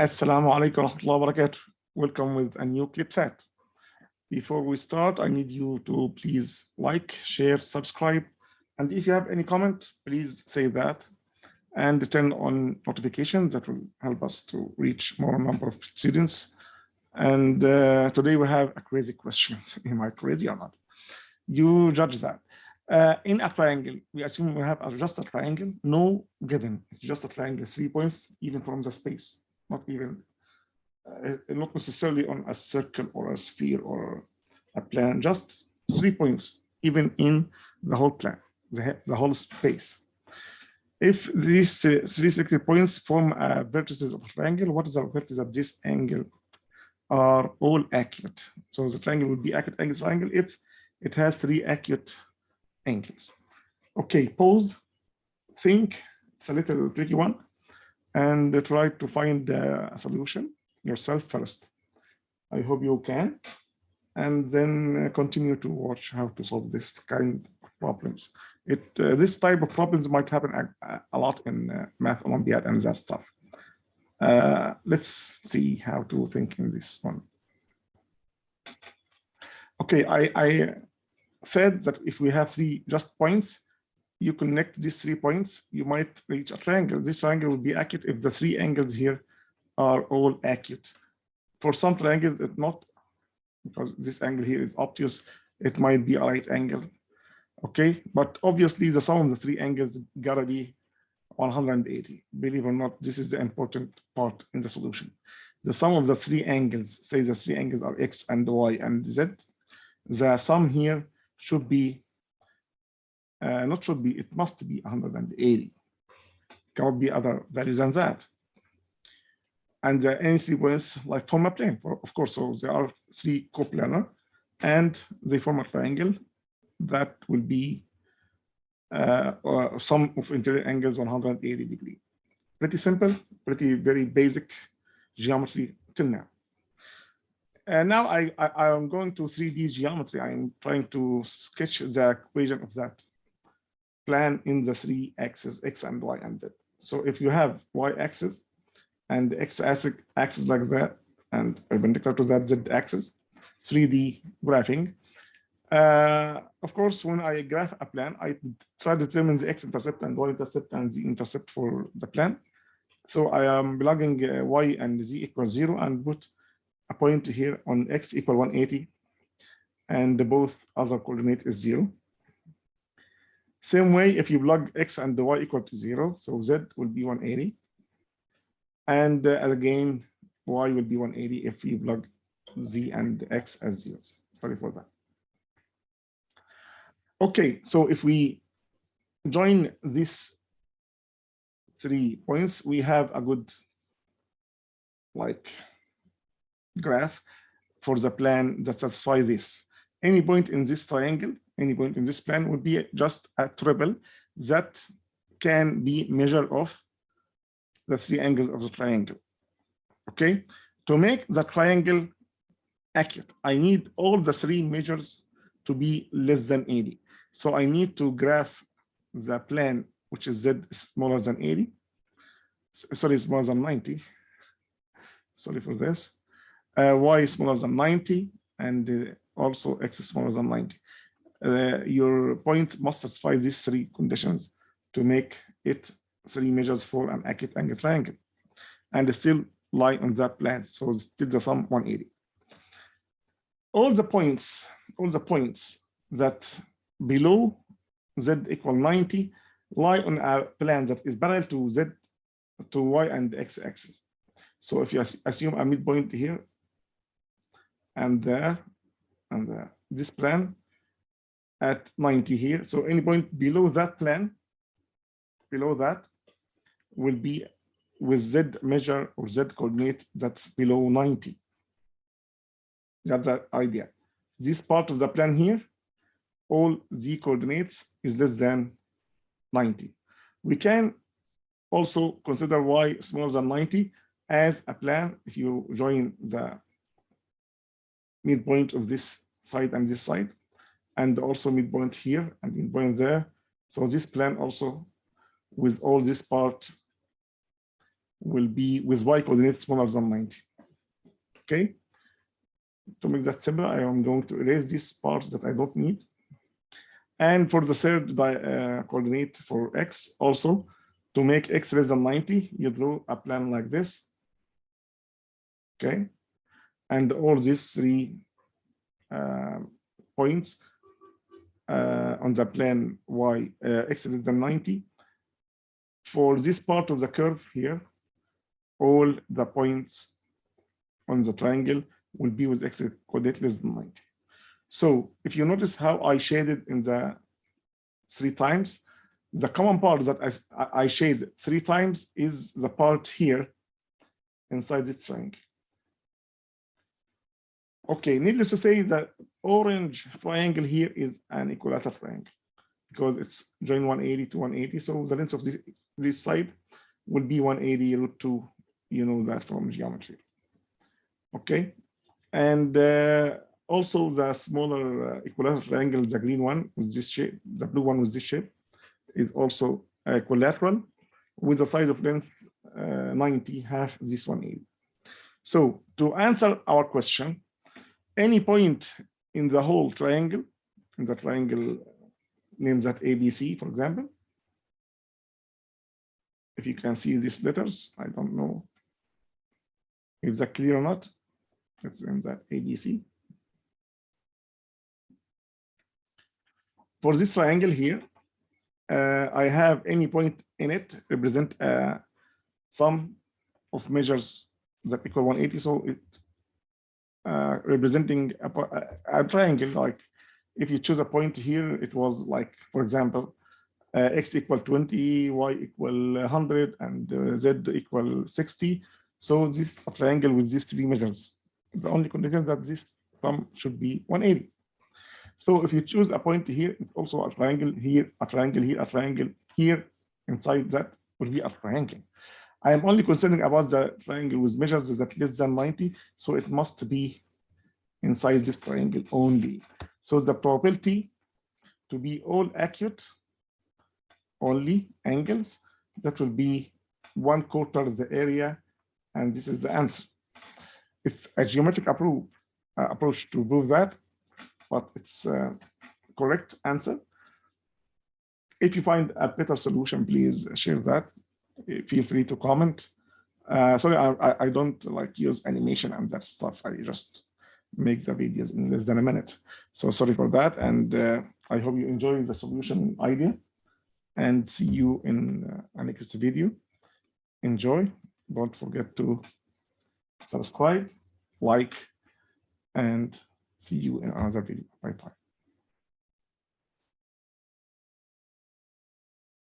Assalamu alaikum wa rahmatullahi wa barakatuh. Welcome with a new clip set. Before we start, I need you to please like, share, subscribe. And if you have any comment, please say that and turn on notifications. That will help us to reach more number of students. And today we have a crazy question. Am I crazy or not? You judge that. In a triangle, we assume we have just a triangle, no given, it's just a triangle, 3 points, even from the space, not even, not necessarily on a circle or a sphere or a plan, just 3 points, even in the whole plan, the whole space. If these 3 selected points form vertices of a triangle, what is the vertex of this angle are all acute. So the triangle would be acute angle triangle if it has 3 acute angles. Okay, pause, think, it's a little tricky one, and try to find a solution yourself first. I hope you can, and then continue to watch how to solve this kind of problems. This type of problems might happen a lot in Math Olympiad and that stuff. Let's see how to think in this one. Okay, I said that if we have 3 just points, you connect these 3 points, you might reach a triangle. This triangle will be acute if the 3 angles here are all acute. For some triangles, it's not, because this angle here is obtuse, it might be a right angle. Okay, but obviously the sum of the 3 angles gotta be 180. Believe or not, this is the important part in the solution. The sum of the 3 angles, say the 3 angles are X and Y and Z, the sum here should be, not should be, it must be 180. Cannot be other values than that. And any 3 points like form a plane, of course. So there are 3 coplanar and they form a triangle that will be sum of interior angles 180 degrees. Pretty simple, pretty very basic geometry till now. And now I am going to 3D geometry. I'm trying to sketch the equation of that plan in the 3 axes, X and Y and Z. So if you have Y axis and the X axis like that, and perpendicular to that Z axis, 3D graphing. Of course, when I graph a plan, I try to determine the X-intercept and Y-intercept and Z-intercept for the plan. So I am plugging Y and Z equals 0 and put a point here on X equal 180, and both other coordinate is 0. Same way, if you plug X and Y equal to 0, so Z will be 180. And again, Y will be 180 if you plug Z and X as 0. Sorry for that. Okay, so if we join these 3 points, we have a good like graph for the plan that satisfies this. Any point in this triangle, any point in this plan would be just a triple that can be measure of the 3 angles of the triangle. Okay, to make the triangle acute, I need all the 3 measures to be less than 80. So I need to graph the plan, which is Z smaller than 80. Sorry, smaller than 90. Sorry for this. Y is smaller than 90, and also X is smaller than 90. Your point must satisfy these 3 conditions to make it 3 measures for an acute angle triangle, and still lie on that plan. So still the sum 180. All the points that below Z equal 90 lie on a plan that is parallel to Z, to Y and X axis. So if you assume a midpoint here and there and there, this plan at 90 here, so any point below that plan, below that will be with Z measure or Z coordinate that's below 90. Got that idea? This part of the plan here, all Z coordinates is less than 90. We can also consider Y smaller than 90 as a plan if you join the midpoint of this side and this side, and also midpoint here and midpoint there. So this plan also with all this part will be with y coordinate smaller than 90. Okay. To make that simple, I am going to erase this part that I don't need. And for the third coordinate for x, also to make x less than 90, you draw a plan like this. Okay. And all these 3 points on the plane y x less than 90. For this part of the curve here, all the points on the triangle will be with x coordinate less than 90. So if you notice how I shaded in the 3 times, the common part that I shade 3 times is the part here inside this triangle. Okay, needless to say, the orange triangle here is an equilateral triangle because it's joined 180 to 180. So the length of this side will be 180 root 2. You know that from geometry. Okay, and also the smaller equilateral triangle, the green one with this shape, the blue one with this shape, is also equilateral with a side of length 90, half this 180. So to answer our question, any point in the whole triangle, in the triangle, name that ABC, for example. If you can see these letters, I don't know if that's clear or not. Let's name that ABC. For this triangle here, I have any point in it represent a sum of measures that equal 180. So it representing a triangle, like if you choose a point here, it was like, for example, x equal 20, y equal 100, and z equal 60. So this a triangle with these 3 measures. The only condition that this sum should be 180. So if you choose a point here, it's also a triangle here, a triangle here, a triangle here. Inside that will be a triangle. I am only concerning about the triangle with measures that less than 90, so it must be inside this triangle only. So the probability to be all acute only angles, that will be 1/4 the area, and this is the answer. It's a geometric approach to prove that, but it's a correct answer. If you find a better solution, please share that. Feel free to comment. Sorry, I don't like use animation and that stuff. I just make the videos in less than a minute. So sorry for that. And I hope you enjoy the solution idea, and see you in a next video. Enjoy. Don't forget to subscribe, like, and see you in another video. Bye-bye.